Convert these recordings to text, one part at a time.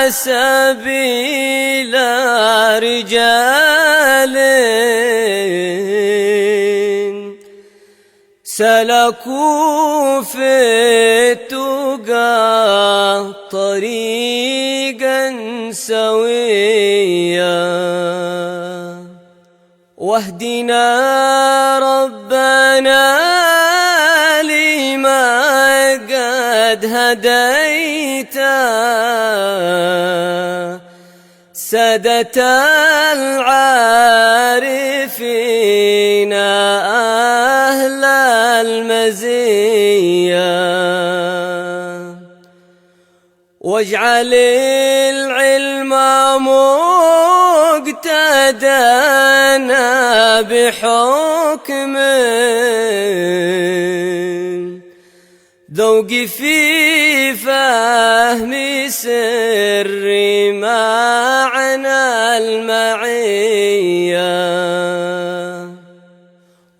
سبيل رجال سلكوا في التقى طريقا سويا، واهدنا ربنا لما قد هديت سادة العارفين أهل المزية، واجعل العلم مقتدانا بحكم ذوق في فهم سر معنى المعية،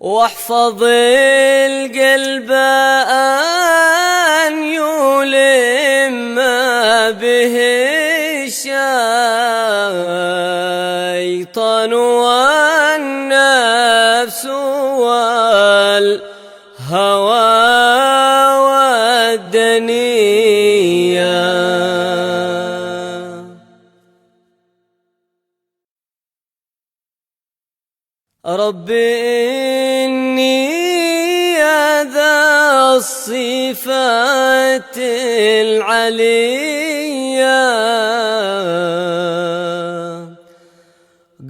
واحفظ القلب أن يلم به الشيطان والنفس والهوى والدنيا. رب إني ذا الصفات العليا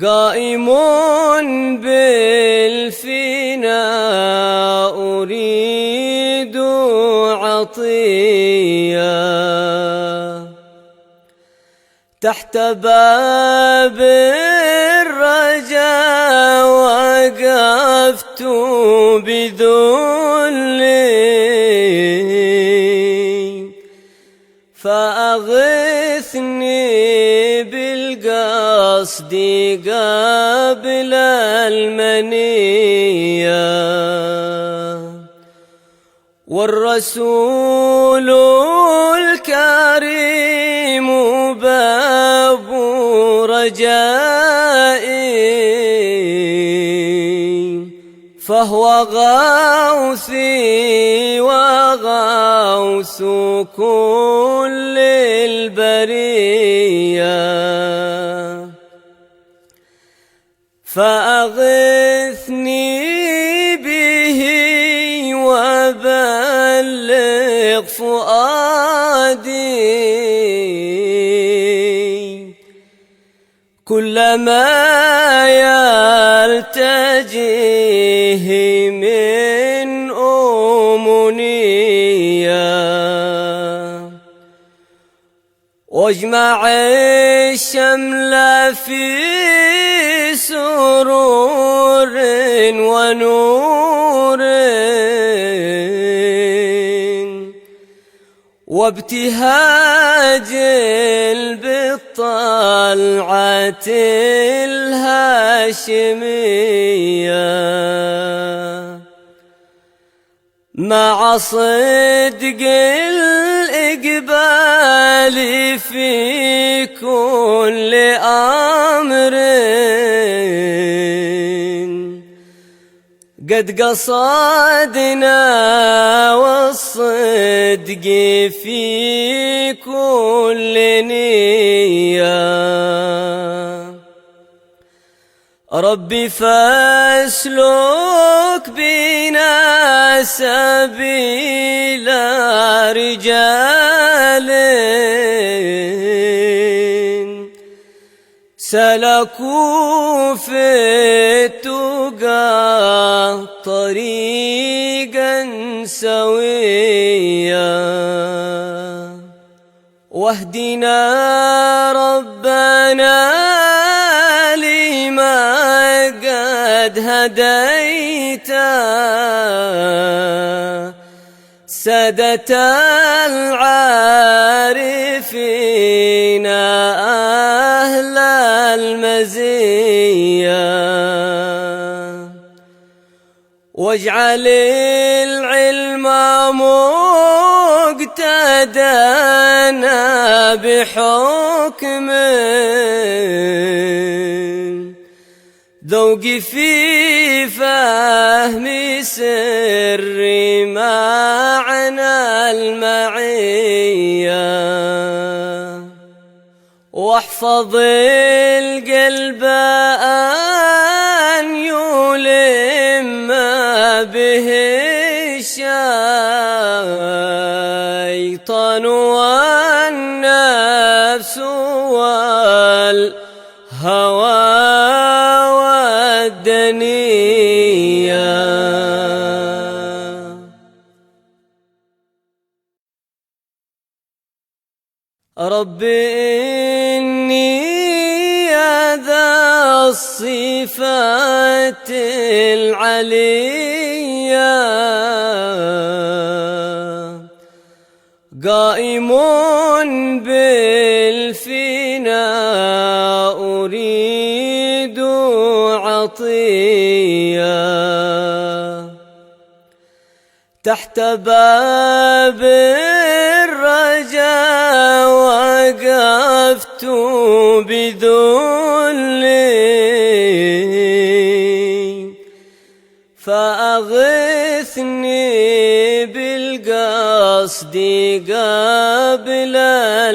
قائم بالفناء أريد عطيا، تحت باب الرجاء وقفت بذلي، فأغثني بالقصد قبل المنية، والرسول الكريم باب رجائي، فهو غوثي وغوث كل البرية، فأغثني به وبلغ فؤادي كلما يلتجيه من أمنية، واجمع الشمل في سرور ونور وابتهاج بالطلعة الهاشمية، مع صدق الإقبال في كل أمر قد قصدنا، والصدق في كل نية. ربي فاسلك بنا سبيل رجال سلكوا في التقى طريقا سويا، واهدنا ربنا لما قد هديت سادة العارفين أهل المزية، واجعل العلم مقتدانا بحكم ذوقي في فهم سر معنى المعية واحفظ القلب أن يلم به الشيطان والنفس والهوى والدنيا. رب إني يا ذا الصفات العليا قائم بالفناء أريد عطيا تحت باب الرجاء وقفت بذلي فأغثني بالقصد قبل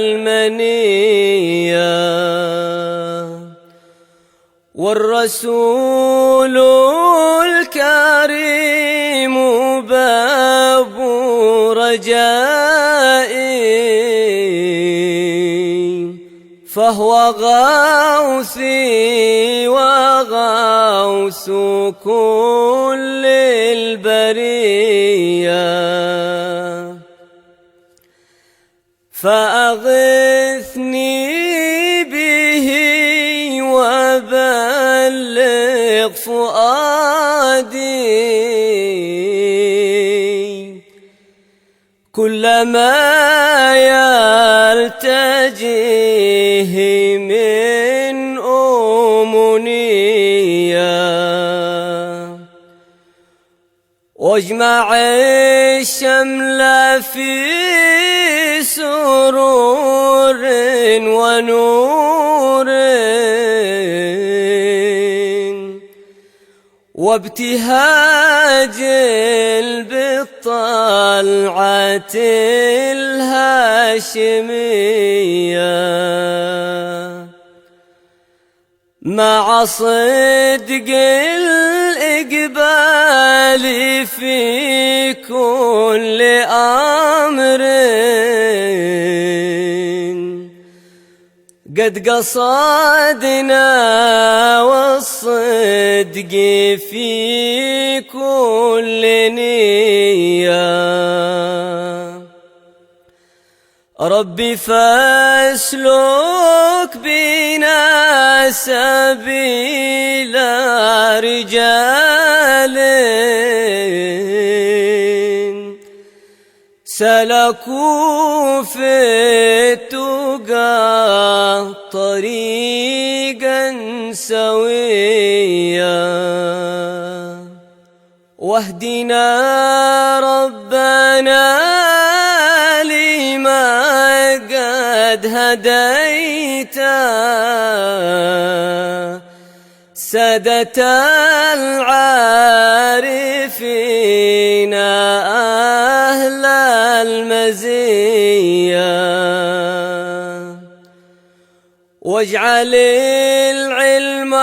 المنية والرسول الكريم باب رجائي فهو غوثي وغوث كل البرية فأغثني به وبلغ فؤادي كلما يلتجيه من أمنية واجمع الشمل في سرور ونور وابتهاج بالطلعة الهاشمية مع صدق الإقبال في كل أمر قد قصدنا والصدق في كل نية ربي فاسلك بنا سبيل رجال سلكوا في التقى طريقا سويا واهدنا ربنا لما قد هديت سادة العارفين أهل المزية واجعل العلم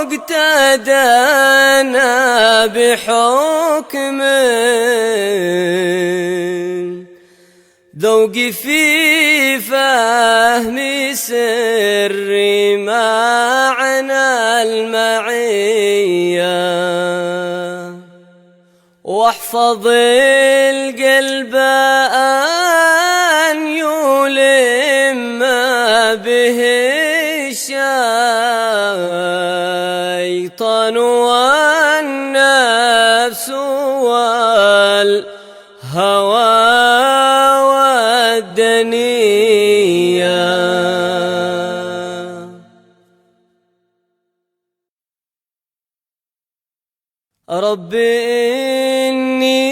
مقتدانا بحكم ذوقي في فهم سر معنى المعية واحفظ القلب أن يلم به الشيطان والنفس والهوى والدنيا. رب إني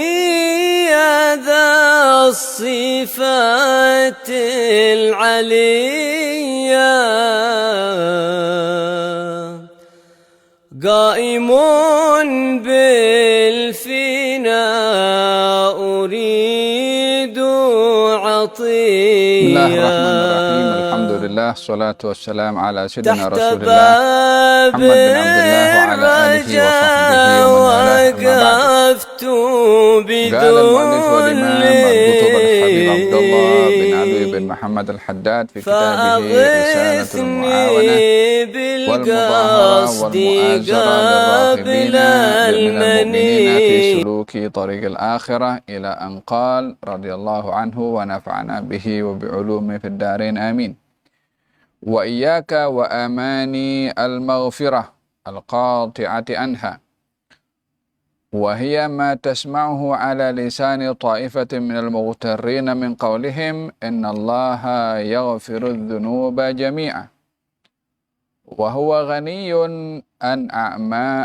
يا ذا الصفات صفات العليا قائم بالفناء أريد عطيا. بسم الله الرحمن الرحيم. الحمد لله الصلاة والسلام على سيدنا تحت رسول الله باب محمد بن عبد الله وعلى آله وصحبه الرجاء ومن والاه، أما بعد. وقفت قال المؤلف والإمام القطب الحبيب عبد الله بن علي بن بذل محمد الحداد في كتابه رسالة المعاونة فأغثني والمظاهرة بالقصد والمؤازرة للراغبين قابل من المؤمنين في المني. سلوك طريق الآخرة، إلى أن قال رضي الله عنه ونفعنا به وبعلومه في الدارين آمين. وإياك وأماني المغفرة القاطعة عنها، وهي ما تسمعه على لسان طائفة من المغترين من قولهم إن الله يغفر الذنوب جميعا وهو غني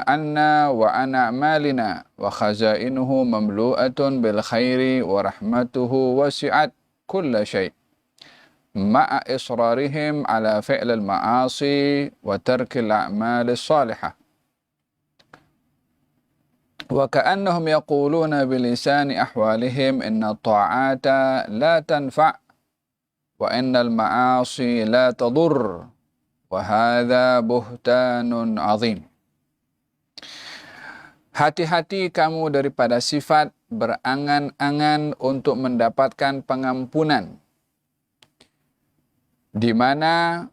عنا وعن أعمالنا وخزائنه مملوءة بالخير ورحمته وسعت كل شيء، مع إصرارهم على فعل المعاصي وترك الأعمال الصالحة، وكأنهم يقولون بلسان أحوالهم إن الطاعات لا تنفع وإن المعاصي لا تضر، وهذا بهتان عظيم. Hati-hati kamu daripada sifat berangan-angan untuk mendapatkan pengampunan, di mana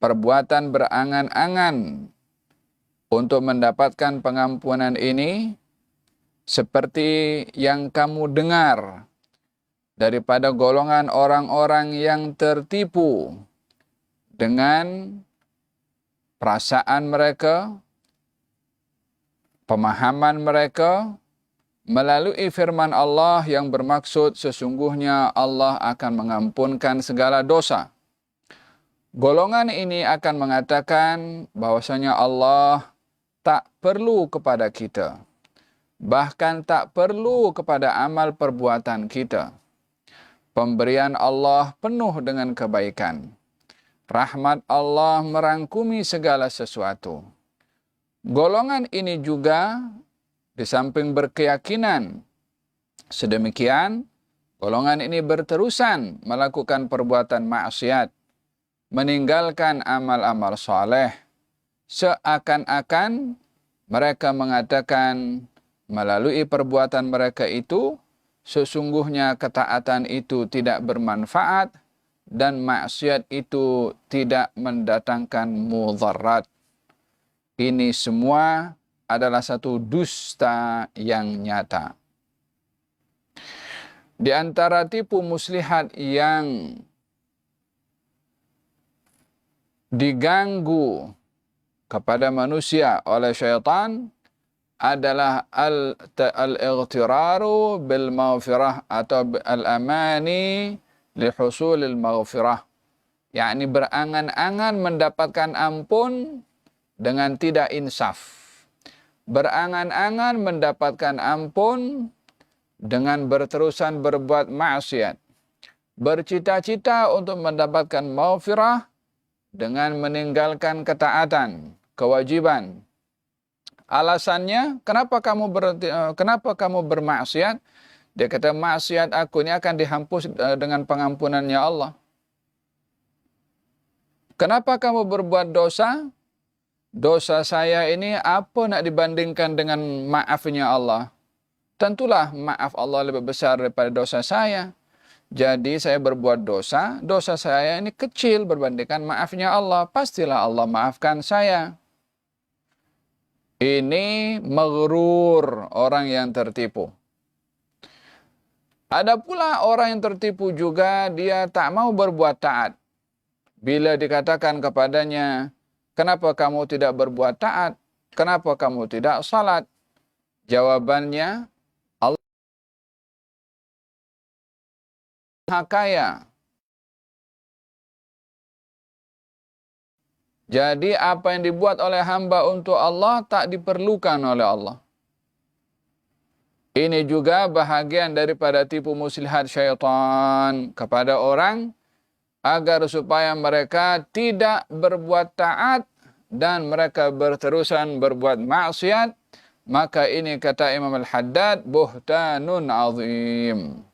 perbuatan berangan-angan untuk mendapatkan pengampunan ini seperti yang kamu dengar daripada golongan orang-orang yang tertipu dengan perasaan mereka, pemahaman mereka, melalui firman Allah yang bermaksud sesungguhnya Allah akan mengampunkan segala dosa. Golongan ini akan mengatakan bahwasanya Allah tak perlu kepada kita, bahkan tak perlu kepada amal perbuatan kita. Pemberian Allah penuh dengan kebaikan. Rahmat Allah merangkumi segala sesuatu. Golongan ini juga di samping berkeyakinan sedemikian, golongan ini berterusan melakukan perbuatan maksiat, meninggalkan amal-amal soleh, seakan-akan mereka mengatakan melalui perbuatan mereka itu sesungguhnya ketaatan itu tidak bermanfaat dan maksiat itu tidak mendatangkan mudarat. Ini semua adalah satu dusta yang nyata. Di antara tipu muslihat yang diganggu kepada manusia oleh syaitan adalah al-ightiraru bil maghfirah atau al-amani lihusulil maghfirah, yakni berangan-angan mendapatkan ampun dengan tidak insaf, berangan-angan mendapatkan ampun dengan berterusan berbuat maksiat, bercita-cita untuk mendapatkan maghfirah dengan meninggalkan ketaatan, kewajiban. Alasannya, kenapa kamu bermaksiat? Dia kata, maksiat aku ini akan dihapus dengan pengampunannya Allah. Kenapa kamu berbuat dosa? Dosa saya ini apa nak dibandingkan dengan maafnya Allah? Tentulah maaf Allah lebih besar daripada dosa saya. Jadi saya berbuat dosa, dosa saya ini kecil berbandingkan maafnya Allah. Pastilah Allah maafkan saya. Ini maghrur, orang yang tertipu. Ada pula orang yang tertipu juga, dia tak mau berbuat taat. Bila dikatakan kepadanya, kenapa kamu tidak berbuat taat? Kenapa kamu tidak salat? Jawabannya, Allah Maha Kaya. Jadi apa yang dibuat oleh hamba untuk Allah tak diperlukan oleh Allah. Ini juga bahagian daripada tipu muslihat syaitan kepada orang agar supaya mereka tidak berbuat taat dan mereka berterusan berbuat maksiat. Maka ini kata Imam Al-Haddad, buhtanun azim.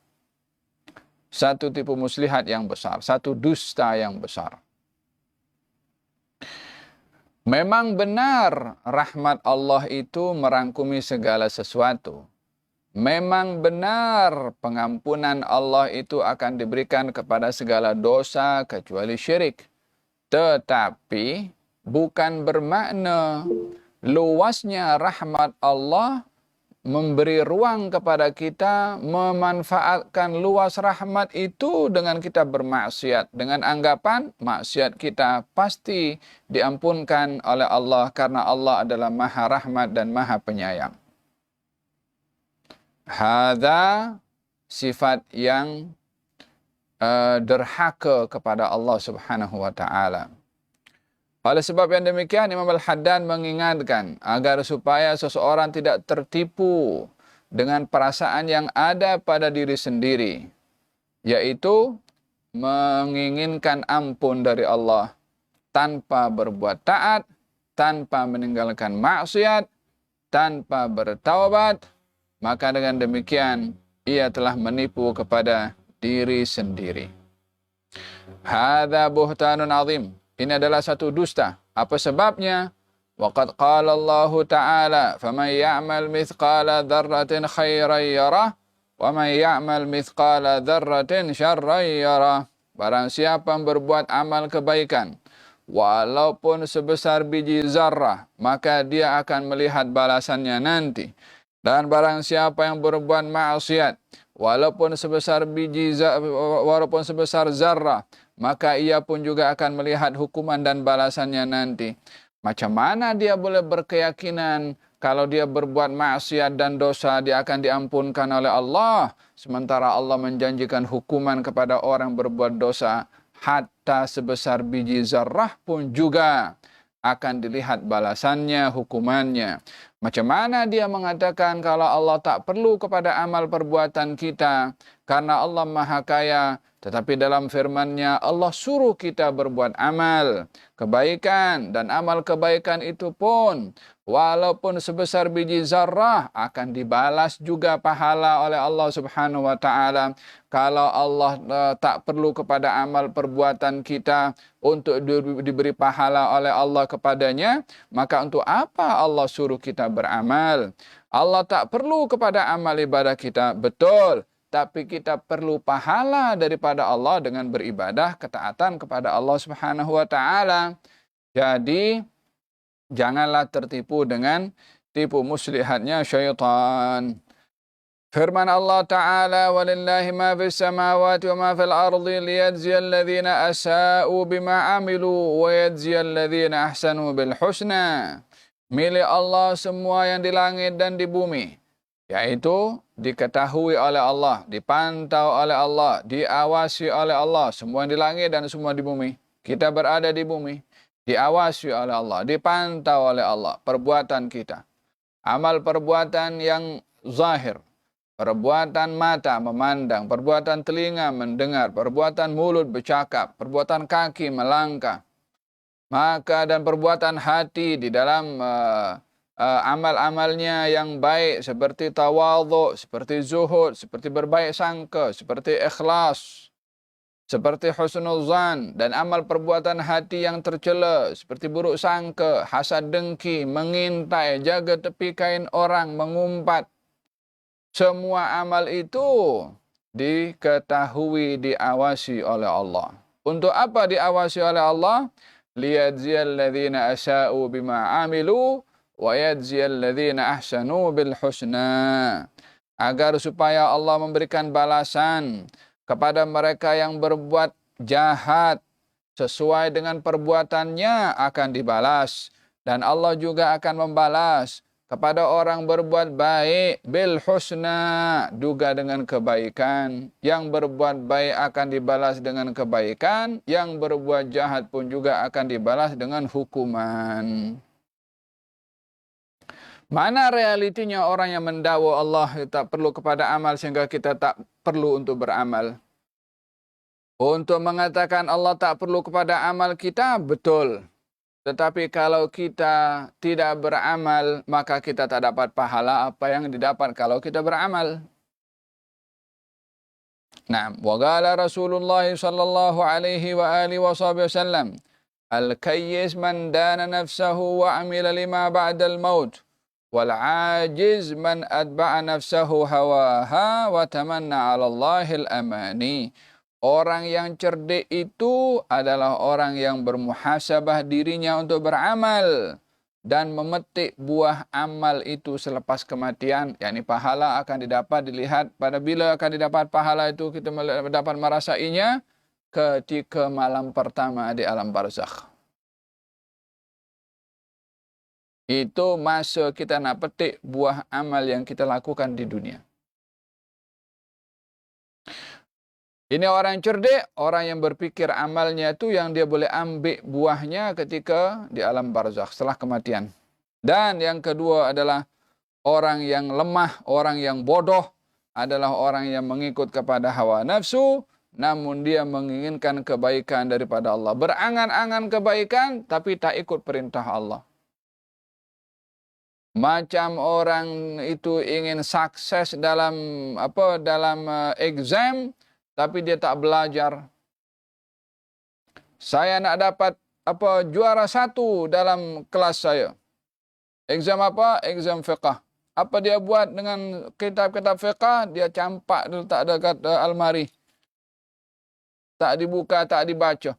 Satu tipu muslihat yang besar, satu dusta yang besar. Memang benar rahmat Allah itu merangkumi segala sesuatu. Memang benar pengampunan Allah itu akan diberikan kepada segala dosa kecuali syirik. Tetapi bukan bermakna luasnya rahmat Allah memberi ruang kepada kita memanfaatkan luas rahmat itu dengan kita bermaksiat. Dengan anggapan maksiat kita pasti diampunkan oleh Allah karena Allah adalah Maha Rahmat dan Maha Penyayang. Hadza sifat yang derhaka kepada Allah Subhanahu wa taala. Oleh sebab yang demikian, Imam Al-Haddad mengingatkan agar supaya seseorang tidak tertipu dengan perasaan yang ada pada diri sendiri, yaitu menginginkan ampun dari Allah tanpa berbuat taat, tanpa meninggalkan maksiat, tanpa bertaubat. Maka dengan demikian, ia telah menipu kepada diri sendiri. Hadza buhtanun azim. Ini adalah satu dusta. Apa sebabnya? Waqad qala Allah Ta'ala, "Faman ya'mal mithqala dzarratin khairan yarah, wa man ya'mal mithqala dzarratin syarran yarah." Barang siapa yang berbuat amal kebaikan, walaupun sebesar biji zarrah, maka dia akan melihat balasannya nanti. Dan barang siapa yang berbuat maksiat, walaupun sebesar zarrah, maka ia pun juga akan melihat hukuman dan balasannya nanti. Macam mana dia boleh berkeyakinan kalau dia berbuat maksiat dan dosa dia akan diampunkan oleh Allah, sementara Allah menjanjikan hukuman kepada orang berbuat dosa hatta sebesar biji zarrah pun juga akan dilihat balasannya, hukumannya. Macam mana dia mengatakan kalau Allah tak perlu kepada amal perbuatan kita karena Allah Maha Kaya, tetapi dalam firman-Nya Allah suruh kita berbuat amal kebaikan, dan amal kebaikan itu pun walaupun sebesar biji zarrah akan dibalas juga pahala oleh Allah Subhanahu wa taala. Kalau Allah tak perlu kepada amal perbuatan kita untuk diberi pahala oleh Allah kepadanya, maka untuk apa Allah suruh kita beramal? Allah tak perlu kepada amal ibadah kita, betul. Tapi kita perlu pahala daripada Allah dengan beribadah, ketaatan kepada Allah Subhanahu wa taala. Jadi janganlah tertipu dengan tipu muslihatnya syaitan. Firman Allah Ta'ala, "Walillahi ma fis samawati wa ma fil ardi liyajziyal ladzina asa'u bima 'amilu wa yajziyal ladzina ahsanu bil husna." Milik Allah semua yang di langit dan di bumi, yaitu diketahui oleh Allah, dipantau oleh Allah, diawasi oleh Allah. Semua yang di langit dan semua di bumi. Kita berada di bumi, diawasi oleh Allah, dipantau oleh Allah. Perbuatan kita, amal perbuatan yang zahir, perbuatan mata memandang, perbuatan telinga mendengar, perbuatan mulut bercakap, perbuatan kaki melangkah, maka dan perbuatan hati di dalam amal-amalnya yang baik seperti tawadhu, seperti zuhud, seperti berbaik sangka, seperti ikhlas, seperti husnul zan, dan amal perbuatan hati yang tercela seperti buruk sangka, hasad dengki, mengintai, jaga tepi kain orang, mengumpat. Semua amal itu diketahui, diawasi oleh Allah. Untuk apa diawasi oleh Allah? Liyajziyal ladzina asa'u bima 'amilu wa yajziyal ladzina ahsanu bil husna. Agar supaya Allah memberikan balasan kepada mereka yang berbuat jahat sesuai dengan perbuatannya akan dibalas, dan Allah juga akan membalas kepada orang berbuat baik bil husna, juga dengan kebaikan. Yang berbuat baik akan dibalas dengan kebaikan, yang berbuat jahat pun juga akan dibalas dengan hukuman. Mana realitinya orang yang mendakwa Allah tak perlu kepada amal sehingga kita tak perlu untuk beramal? Untuk mengatakan Allah tak perlu kepada amal kita, betul. Tetapi kalau kita tidak beramal, maka kita tak dapat pahala apa yang didapat kalau kita beramal. Nah, wa qala Rasulullah sallallahu alaihi wa alihi wasallam, al-kayyis man dana nafsahu wa amila lima ba'dal maut. Wal-ajiz man atba'a nafsahu hawaha wa tamanna 'ala Allahil amani. Orang yang cerdik itu adalah orang yang bermuhasabah dirinya untuk beramal dan memetik buah amal itu selepas kematian, yakni pahala akan didapat dilihat pada bila akan didapat pahala itu kita dapat merasainya ketika malam pertama di alam barzakh. Itu masa kita nak petik buah amal yang kita lakukan di dunia. Ini orang cerdik, orang yang berpikir amalnya itu yang dia boleh ambil buahnya ketika di alam barzakh setelah kematian. Dan yang kedua adalah orang yang lemah, orang yang bodoh adalah orang yang mengikut kepada hawa nafsu, namun dia menginginkan kebaikan daripada Allah. Berangan-angan kebaikan tapi tak ikut perintah Allah. Macam orang itu ingin sukses dalam exam tapi dia tak belajar. Saya nak dapat juara 1 dalam kelas saya. Exam apa? Exam fiqh. Apa dia buat dengan kitab-kitab fiqh? Dia campak dulu, tak ada kat almari. Tak dibuka, tak dibaca.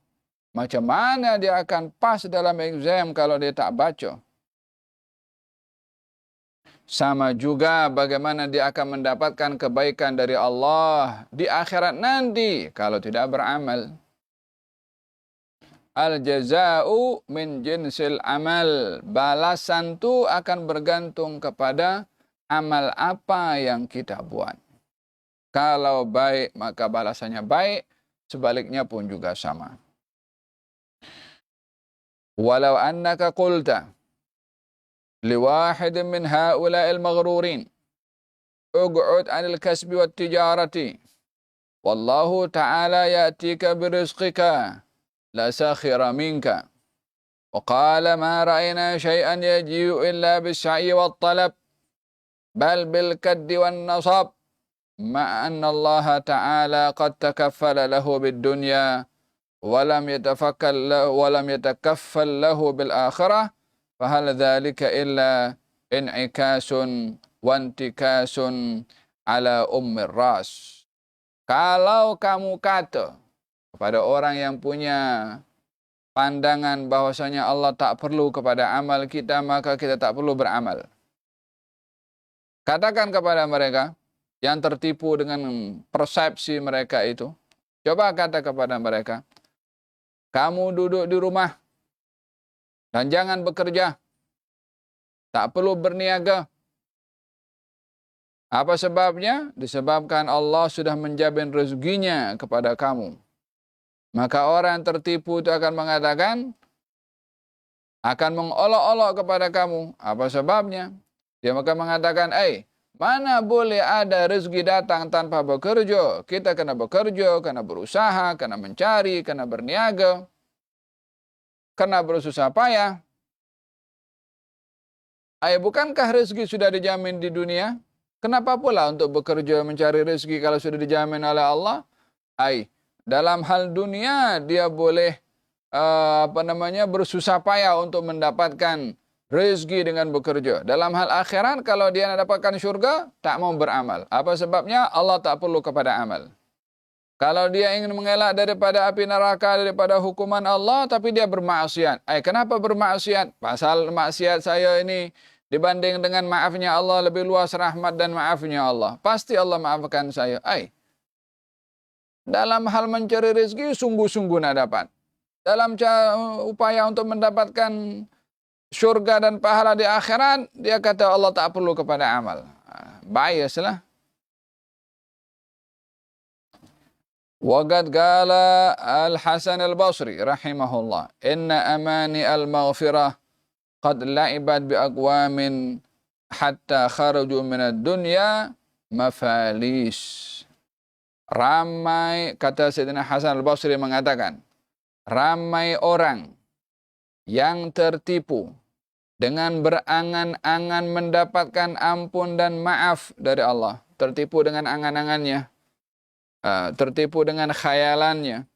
Macam mana dia akan pas dalam exam kalau dia tak baca? Sama juga bagaimana dia akan mendapatkan kebaikan dari Allah di akhirat nanti kalau tidak beramal. Al-jaza'u min jinsil amal. Balasan tu akan bergantung kepada amal apa yang kita buat. Kalau baik maka balasannya baik, sebaliknya pun juga sama. Walau annaka qulta لواحد من هؤلاء المغرورين اقعد عن الكسب والتجارة والله تعالى يأتيك برزقك لسخر منك وقال ما رأينا شيئا يجيء إلا بالسعي والطلب بل بالكد والنصب مع أن الله تعالى قد تكفل له بالدنيا ولم يتكفل له بالآخرة فهل ذلك إلا انعكاس وانتكاس على الراس. Kalau kamu kata kepada orang yang punya pandangan bahwasanya Allah tak perlu kepada amal kita, maka kita tak perlu beramal. Katakan kepada mereka yang tertipu dengan persepsi mereka itu, coba kata kepada mereka, kamu duduk di rumah dan jangan bekerja. Tak perlu berniaga. Apa sebabnya? Disebabkan Allah sudah menjamin rezekinya kepada kamu. Maka orang yang tertipu itu akan mengatakan, akan mengolok-olok kepada kamu. Apa sebabnya? Dia akan mengatakan, mana boleh ada rezeki datang tanpa bekerja? Kita kena bekerja, kena berusaha, kena mencari, kena berniaga. Kena bersusah payah. Bukankah rezeki sudah dijamin di dunia? Kenapa pula untuk bekerja mencari rezeki kalau sudah dijamin oleh Allah? Dalam hal dunia dia boleh bersusah payah untuk mendapatkan rezeki dengan bekerja. Dalam hal akhirat kalau dia nak dapatkan syurga, tak mau beramal. Apa sebabnya? Allah tak perlu kepada amal. Kalau dia ingin mengelak daripada api neraka, daripada hukuman Allah, tapi dia bermaksiat. Kenapa bermaksiat? Pasal maksiat saya ini dibanding dengan maafnya Allah lebih luas rahmat dan maafnya Allah. Pasti Allah maafkan saya. Dalam hal mencari rezeki, sungguh-sungguh nak dapat. Dalam upaya untuk mendapatkan syurga dan pahala di akhirat, dia kata Allah tak perlu kepada amal. Biaslah. وقد قال الحسن البصري رحمه الله إن أماني المغفرة قد لعبت بأقوام hatta kharaju minad dunya mafalis. Ramai, kata Sayyidina Hasan al-Basri mengatakan, ramai orang yang tertipu dengan berangan-angan mendapatkan ampun dan maaf dari Allah. Tertipu dengan angan-angannya, tertipu dengan khayalannya.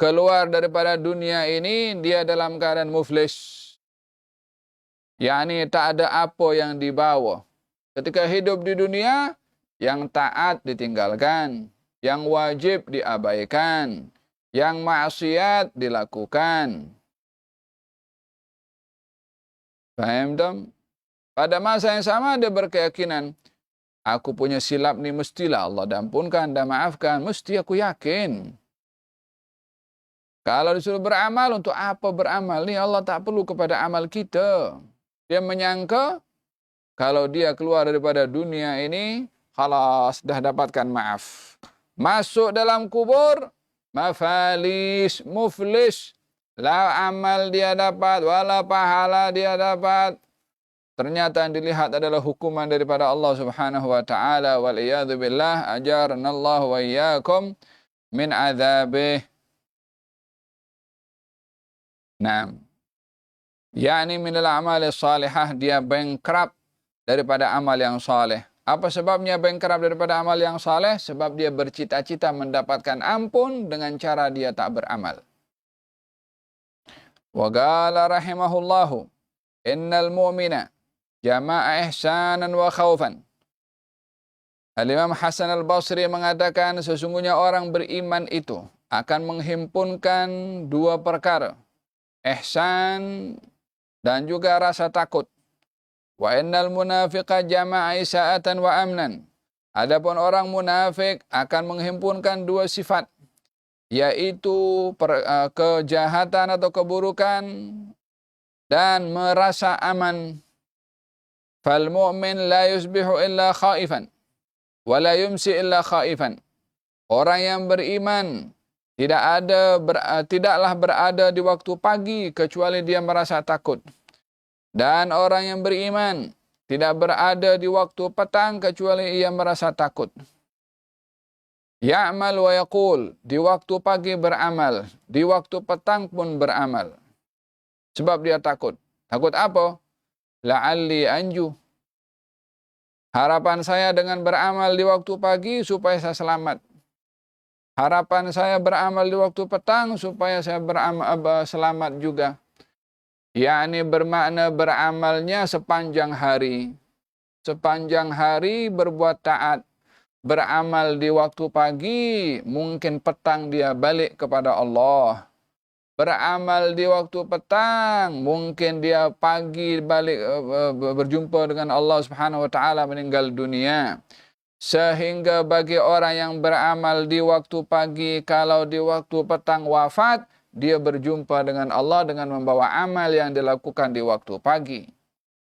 Keluar daripada dunia ini, dia dalam keadaan muflis. yakni tak ada apa yang dibawa. Ketika hidup di dunia, yang taat ditinggalkan, yang wajib diabaikan, yang maksiat dilakukan. Faham tak? Pada masa yang sama dia berkeyakinan, aku punya silap ni mestilah Allah dampunkan dan maafkan, mesti aku yakin. Kalau disuruh beramal, untuk apa beramal ni? Allah tak perlu kepada amal kita. Dia menyangka kalau dia keluar daripada dunia ini, khalas dah dapatkan maaf. Masuk dalam kubur, mafalis, muflis. La amal dia dapat, wala pahala dia dapat. Ternyata yang dilihat adalah hukuman daripada Allah Subhanahu wa taala. Wal iyadzu billah, ajarnallahu wa iyyakum min adzabih. Nah, yakni minal amali salihah, dia bankrupt daripada amal yang saleh. Apa sebabnya bankrupt daripada amal yang saleh? Sebab dia bercita-cita mendapatkan ampun dengan cara dia tak beramal. Wa qala rahimahullahu, innal mu'mina jama'a ihsanan wa khaufan. Al-Imam Hasan al-Basri mengatakan sesungguhnya orang beriman itu akan menghimpunkan dua perkara, ihsan dan juga rasa takut. Wa innal munafiqa jama'a isa'atan wa amnan. Adapun orang munafik akan menghimpunkan dua sifat, yaitu kejahatan atau keburukan dan merasa aman. Fal mu'min la yusbihu illa khaifan wa la yumsi illa khaifan. Orang yang beriman tidaklah berada di waktu pagi kecuali dia merasa takut. Dan orang yang beriman tidak berada di waktu petang kecuali ia merasa takut. Ya'mal wa yaqul, di waktu pagi beramal, di waktu petang pun beramal. Sebab dia takut. Takut apa? La'alli anju. Harapan saya dengan beramal di waktu pagi supaya saya selamat. Harapan saya beramal di waktu petang supaya saya selamat juga. Yakni bermakna beramalnya sepanjang hari. Sepanjang hari berbuat taat. Beramal di waktu pagi, mungkin petang dia balik kepada Allah. Beramal di waktu petang, mungkin dia pagi balik berjumpa dengan Allah Subhanahu wa taala, meninggal dunia. Sehingga bagi orang yang beramal di waktu pagi, kalau di waktu petang wafat, dia berjumpa dengan Allah dengan membawa amal yang dilakukan di waktu pagi.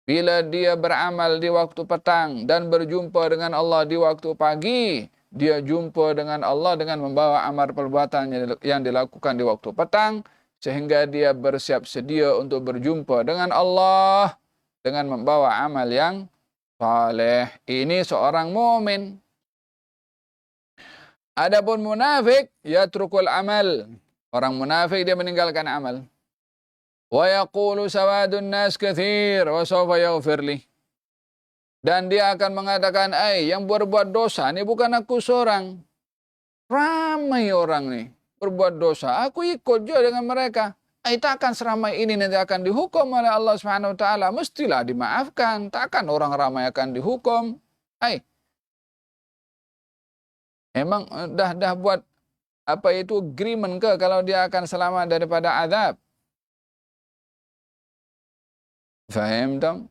Bila dia beramal di waktu petang dan berjumpa dengan Allah di waktu pagi, dia jumpa dengan Allah dengan membawa amal perbuatan yang dilakukan di waktu petang, sehingga dia bersiap sedia untuk berjumpa dengan Allah dengan membawa amal yang saleh. Ini seorang mukmin. Adapun munafik, yatrukul amal. Orang munafik dia meninggalkan amal. Wa yaqulu sawadun nas katsir wa sawfa yaghfir li. Dan dia akan mengatakan, yang berbuat dosa ni bukan aku seorang. Ramai orang ni berbuat dosa. Aku ikut je dengan mereka. Takkan seramai ini nanti akan dihukum oleh Allah Subhanahu wa taala. Mestilah dimaafkan. Takkan orang ramai akan dihukum. Emang dah buat apa itu agreement ke kalau dia akan selamat daripada azab? Faham tak?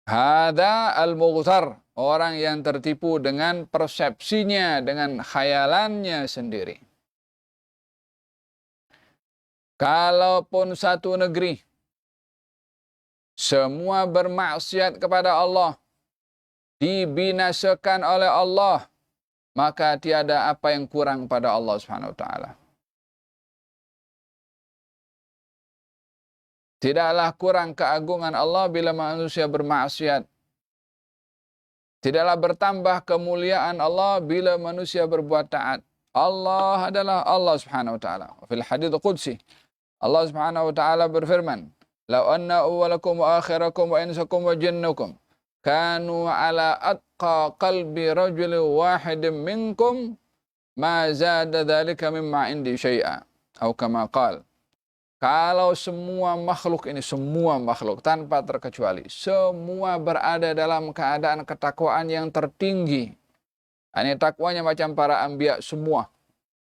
Hada al-mughtar, orang yang tertipu dengan persepsinya, dengan khayalannya sendiri. Kalaupun satu negeri semua bermaksiat kepada Allah, dibinasakan oleh Allah, maka tiada apa yang kurang pada Allah Subhanahu wa taala. Tidaklah kurang keagungan Allah bila manusia bermaksiat. Tidaklah bertambah kemuliaan Allah bila manusia berbuat taat. Allah adalah Allah Subhanahu wa taala. Fil hadits qudsi, Allah Subhanahu wa taala berfirman, "Lau anna awwalakum wa akhirakum wa insakum wa jinnakum kanu ala atqa qalbi rajulin wahidin minkum ma zada dzalika mimma indi syai'a." Atau kama qala. Kalau semua makhluk tanpa terkecuali, semua berada dalam keadaan ketakwaan yang tertinggi. Ini takwanya macam para anbiya semua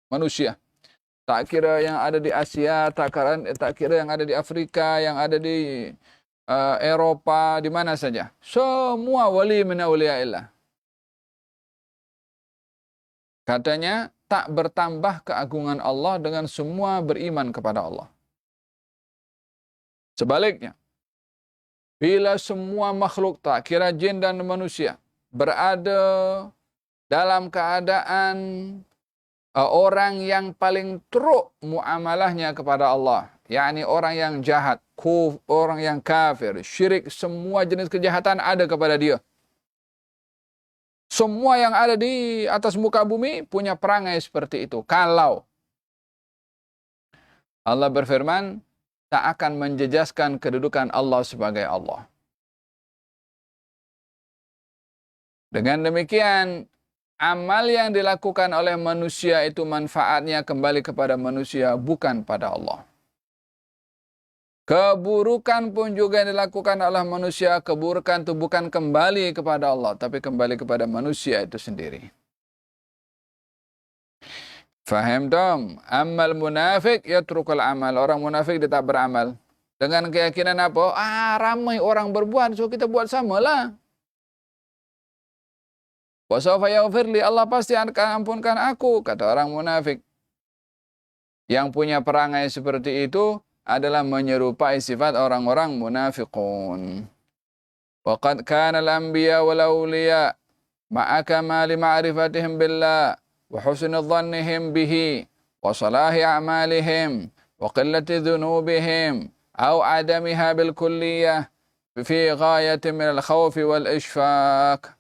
manusia. Tak kira yang ada di Asia, tak kira yang ada di Afrika, yang ada di Eropa, di mana saja. Semua wali min awliyaillah. Katanya, tak bertambah keagungan Allah dengan semua beriman kepada Allah. Sebaliknya, bila semua makhluk, tak kira jin dan manusia, berada dalam keadaan orang yang paling teruk muamalahnya kepada Allah, yakni orang yang jahat, orang yang kafir, syirik, semua jenis kejahatan ada kepada dia. Semua yang ada di atas muka bumi punya perangai seperti itu. Kalau Allah berfirman, tak akan menjejaskan kedudukan Allah sebagai Allah. Dengan demikian, amal yang dilakukan oleh manusia itu manfaatnya kembali kepada manusia, bukan pada Allah. Keburukan pun juga yang dilakukan oleh manusia, keburukan itu bukan kembali kepada Allah, tapi kembali kepada manusia itu sendiri. Faham dong? Amal munafik yatrukul amal. Orang munafik dia tak beramal. Dengan keyakinan apa? Ramai orang berbuat, so kita buat samalah. Wa sawfa yaghfir li, Allah pasti akan ampunkan aku, kata orang munafik. Yang punya perangai seperti itu adalah menyerupai sifat orang-orang munafiqun. Wa qad kana al-anbiya wal awliya ma'a kamali ma'rifatihim billah wa husni dhannihim bihi wa salahi a'malihim wa qillati dhunubihim aw adamiha bil kulliyah fi ghayatin min al-khawfi wal ishfaq.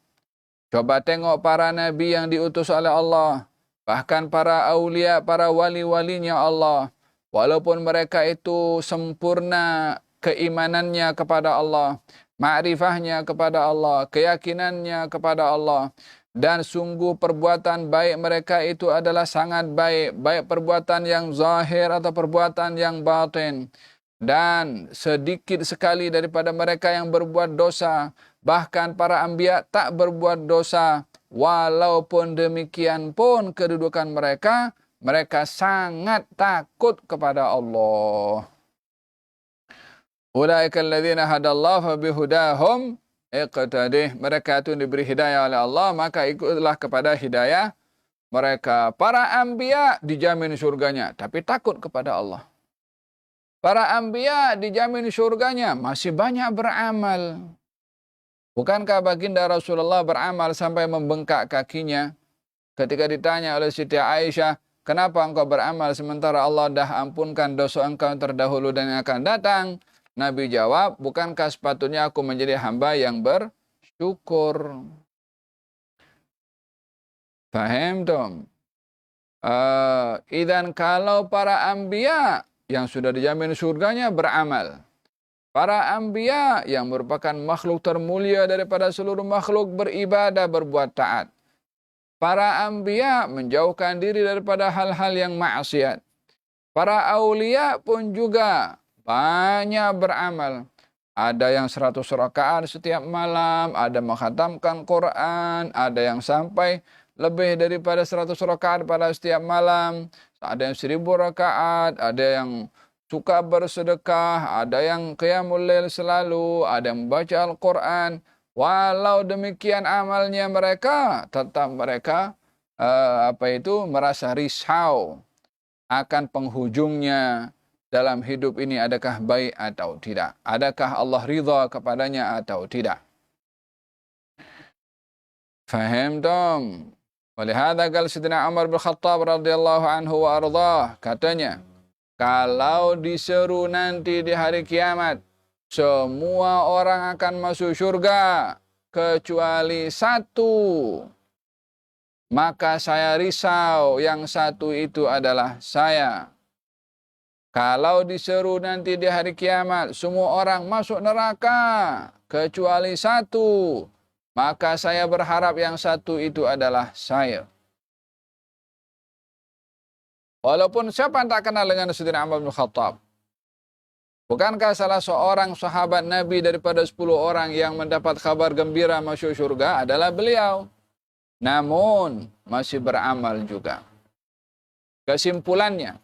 Coba tengok para nabi yang diutus oleh Allah, bahkan para aulia, para wali-walinya Allah, walaupun mereka itu sempurna keimanannya kepada Allah, ma'rifahnya kepada Allah, keyakinannya kepada Allah, dan sungguh perbuatan baik mereka itu adalah sangat baik, baik perbuatan yang zahir atau perbuatan yang batin. Dan sedikit sekali daripada mereka yang berbuat dosa, bahkan para anbiya tak berbuat dosa. Walaupun demikian pun kedudukan mereka, mereka sangat takut kepada Allah. Ulaika alladzina hadallahu fabihudahum iqtadih. Mereka itu diberi hidayah oleh Allah, maka ikutlah kepada hidayah mereka. Para anbiya dijamin surganya, tapi takut kepada Allah. Para anbiya dijamin surganya, masih banyak beramal. Bukankah baginda Rasulullah beramal sampai membengkak kakinya? Ketika ditanya oleh Siti Aisyah, kenapa engkau beramal sementara Allah dah ampunkan dosa engkau terdahulu dan yang akan datang? Nabi jawab, bukankah sepatutnya aku menjadi hamba yang bersyukur? Faham dong? Idan kalau para anbiya yang sudah dijamin surganya beramal, para anbiya yang merupakan makhluk termulia daripada seluruh makhluk beribadah, berbuat taat. Para anbiya menjauhkan diri daripada hal-hal yang maksiat. Para aulia pun juga banyak beramal. Ada yang 100 rakaat setiap malam, ada mengkhatamkan Quran, ada yang sampai lebih daripada 100 rakaat pada setiap malam, ada yang 1000 rakaat, ada yang suka bersedekah, ada yang qiyamul lail selalu, ada yang membaca Al-Quran. Walau demikian amalnya mereka, tetap mereka merasa risau akan penghujungnya dalam hidup ini, adakah baik atau tidak, adakah Allah ridha kepadanya atau tidak. Faham dong? Oleh hadza qala Sayyidina Umar bin Khattab radhiyallahu anhu wa ardhah, katanya, Kalau diseru nanti di hari kiamat, semua orang akan masuk surga kecuali satu. Maka saya risau, yang satu itu adalah saya. Kalau diseru nanti di hari kiamat, semua orang masuk neraka kecuali satu. Maka saya berharap yang satu itu adalah saya. Walaupun siapa yang tak kenal dengan Sayyidina Umar bin Khattab? Bukankah salah seorang sahabat Nabi daripada 10 orang yang mendapat kabar gembira masuk surga adalah beliau? Namun masih beramal juga. Kesimpulannya,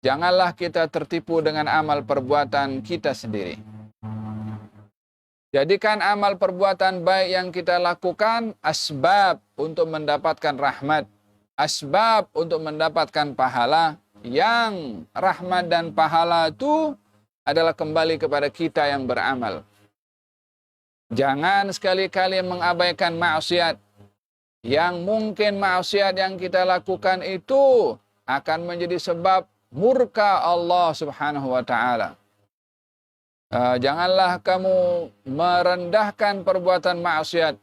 janganlah kita tertipu dengan amal perbuatan kita sendiri. Jadikan amal perbuatan baik yang kita lakukan asbab untuk mendapatkan rahmat. Asbab untuk mendapatkan pahala, yang rahmat dan pahala itu adalah kembali kepada kita yang beramal. Jangan sekali-kali mengabaikan maksiat. Yang mungkin maksiat yang kita lakukan itu akan menjadi sebab murka Allah Subhanahu wa taala. Janganlah kamu merendahkan perbuatan maksiat.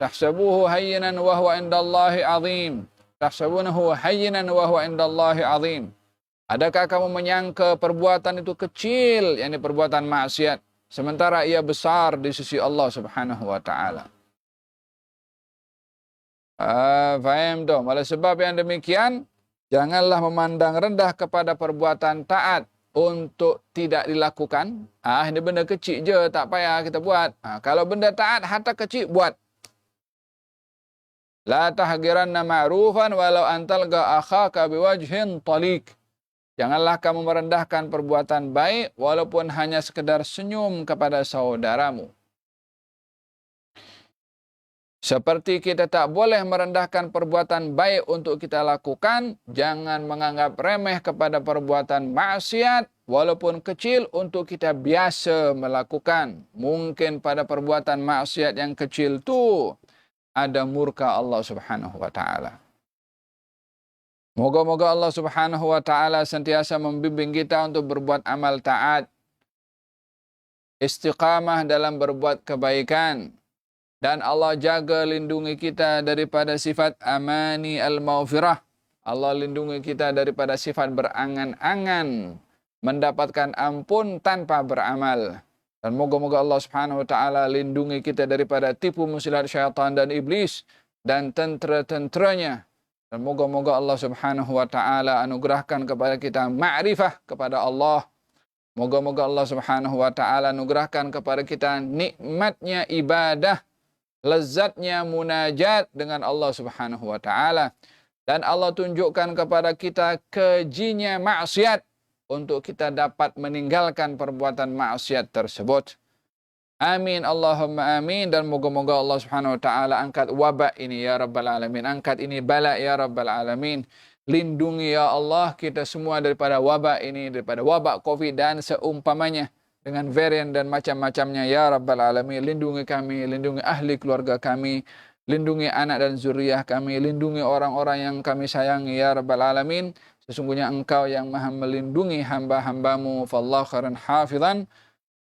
Tahsabuhu hayyinan wa huwa indallahi azim. Tahsabunahu hayyinan wa huwa indallahi azim. Adakah kamu menyangka perbuatan itu kecil, yakni perbuatan maksiat, sementara ia besar di sisi Allah Subhanahu wa taala? Faham dong? Oleh sebab yang demikian, janganlah memandang rendah kepada perbuatan taat untuk tidak dilakukan. Ini benda kecil je, tak payah kita buat. Kalau benda taat, harta kecil, buat. La tahgiranna ma'rufan walau antalga akhaka biwajhin talik. Janganlah kamu merendahkan perbuatan baik walaupun hanya sekedar senyum kepada saudaramu. Seperti kita tak boleh merendahkan perbuatan baik untuk kita lakukan, jangan menganggap remeh kepada perbuatan maksiat walaupun kecil untuk kita biasa melakukan. Mungkin pada perbuatan maksiat yang kecil itu ada murka Allah Subhanahu wa taala. Moga-moga Allah Subhanahu wa taala sentiasa membimbing kita untuk berbuat amal taat, istiqamah dalam berbuat kebaikan, dan Allah jaga lindungi kita daripada sifat amani al-maghfirah. Allah lindungi kita daripada sifat berangan-angan mendapatkan ampun tanpa beramal. Dan moga-moga Allah Subhanahu wa taala lindungi kita daripada tipu muslihat syaitan dan iblis dan tentera-tenteranya. Dan moga-moga Allah Subhanahu wa taala anugerahkan kepada kita ma'rifah kepada Allah. Moga-moga Allah Subhanahu wa taala anugerahkan kepada kita nikmatnya ibadah, lezatnya munajat dengan Allah Subhanahu wa taala. Dan Allah tunjukkan kepada kita kejinya maksiat untuk kita dapat meninggalkan perbuatan maksiat tersebut. Amin Allahumma amin. Dan moga-moga Allah Subhanahu wa taala angkat wabak ini ya rabbal alamin. Angkat ini bala ya rabbal alamin. Lindungi ya Allah kita semua daripada wabak ini, daripada wabak Covid dan seumpamanya dengan varian dan macam-macamnya ya rabbal alamin. Lindungi kami, lindungi ahli keluarga kami, lindungi anak dan zuriyah kami, lindungi orang-orang yang kami sayangi ya rabbal alamin. Sesungguhnya engkau yang maha melindungi hamba-hambamu. Fallahu khairan hafizan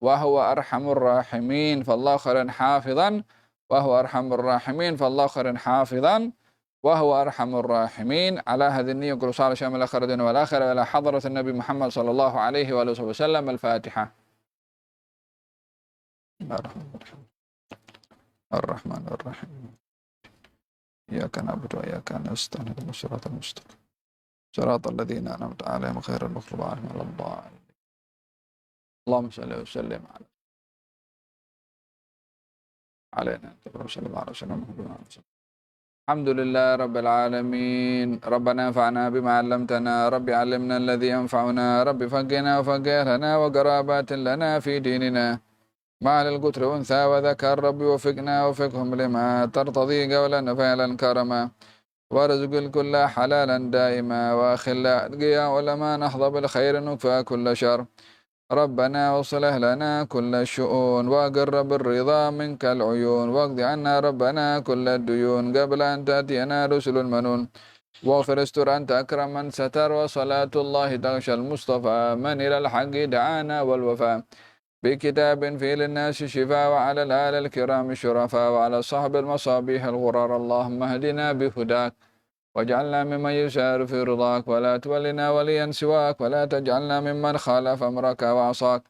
wa huwa arhamur rahimin. Fallahu khairan hafizan wa huwa arhamur rahimin. Fallahu khairan hafizan wa huwa arhamur rahimin. Ala hadhihi niyyah kullu salih syamil akhirin wal akhirah ila hadratin Nabi Muhammad sallallahu alaihi wa alihi wasallam. Al-Fatihah. Ar-Rahmanir Rahim. Iyyaka na'budu wa iyyaka nasta'in. Ihdinas siratal mustaqim. صراط الذين أنعمت عليهم غير المغضوب عليهم ولا الضالين. اللهم صل وسلم علينا وسلم على سيدنا محمد. الحمد لله رب العالمين. ربنا انفعنا بما علمتنا. رب علمنا الذي ينفعنا. رب فقنا وفقه لنا وقرابات لنا في ديننا مع القتر أنثى وذكر. رب وفقنا وفقهم لما ترتضي قولا فعلا كرما. وارزق الكل حلالا دائما واخل أتقيا ولما نحظى بالخير نكفى كل شر. ربنا وصلح لنا كل الشؤون وقر بالرضا منك العيون واقض عنا ربنا كل الديون قبل أن تأتينا رسل المنون. واغفر استر أنت أكرم من ستر، وصلاة الله تغشى المصطفى من إلى الحق دعانا والوفاء، بكتاب فيه للناس شفاء، وعلى الآل الكرام الشرفاء، وعلى صحب المصابيح الغرار. اللهم اهدنا بهداك واجعلنا ممن يسار في رضاك، ولا تولنا وليا سواك، ولا تجعلنا ممن خالف أمرك وعصاك.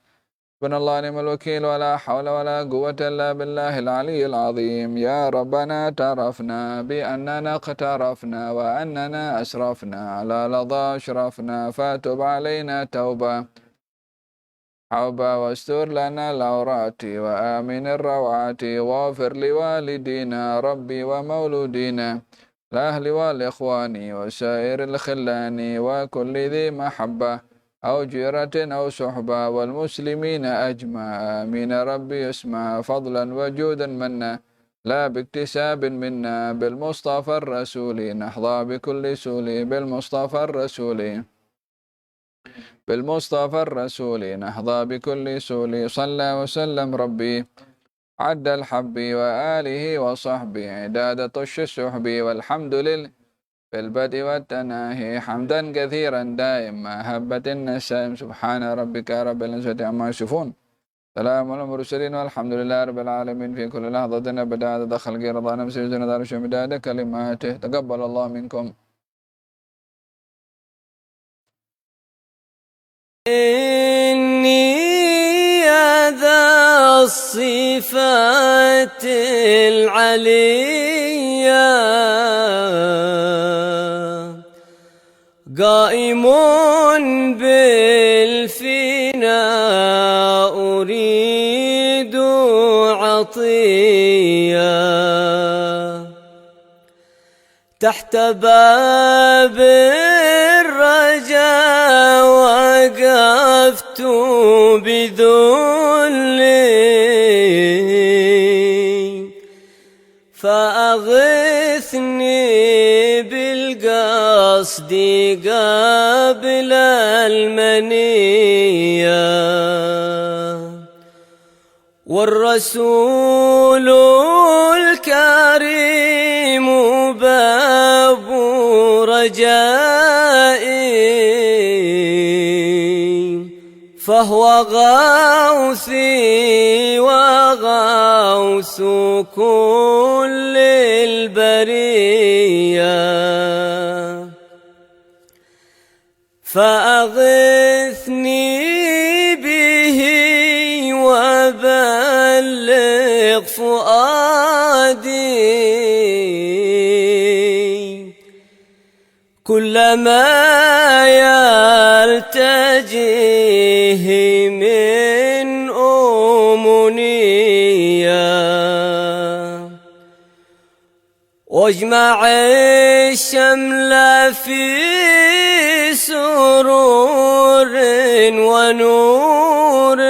حسبنا الله ونعم الوكيل، ولا حول ولا قوة إلا بالله العلي العظيم. يا ربنا اعترفنا بأننا اقترفنا وأننا أسرفنا على لظى أشرفنا، فتب علينا توبة حوبا، واستر لنا العورات وآمن الروعات، واغفر لوالدينا ربي ومولودينا، الأهل والإخوان وسائر الخلان، وكل ذي محبة أو جيرة أو صحبة، والمسلمين أجمع. آمين ربي اسمع، فضلا وجودا منا، لا باكتساب منا، بالمصطفى الرسول نحظى بكل سول، بالمصطفى الرسول، بالمصطفى الرسول نحظى بكل سول. صلى وسلم ربي عد الحب وآله وصحبه، عداد طش السحب، والحمد لله في البدء والتناهي، حمدا كثيرا دائما هبت النسائم. سبحان ربك رب العزة عما يصفون، سلام على المرسلين، والحمد لله رب العالمين. في كل لحظة أبدا عدد خلقه رضا نفسه وزنة عرشه ومداد كلماته. تقبل الله منكم. إني يا ذا الصفات العلية قائم بالفناء أريد عطية، تحت باب الرجاء وقفت بذلي، فأغثني بالقصد قبل المنية، والرسول الكريم باب رجائي، فهو غوثي وغوث كل البرية، فأغثني به وبلغ فؤادي كلما يلتجيه من أمنية، واجمع الشمل في سرور ونور،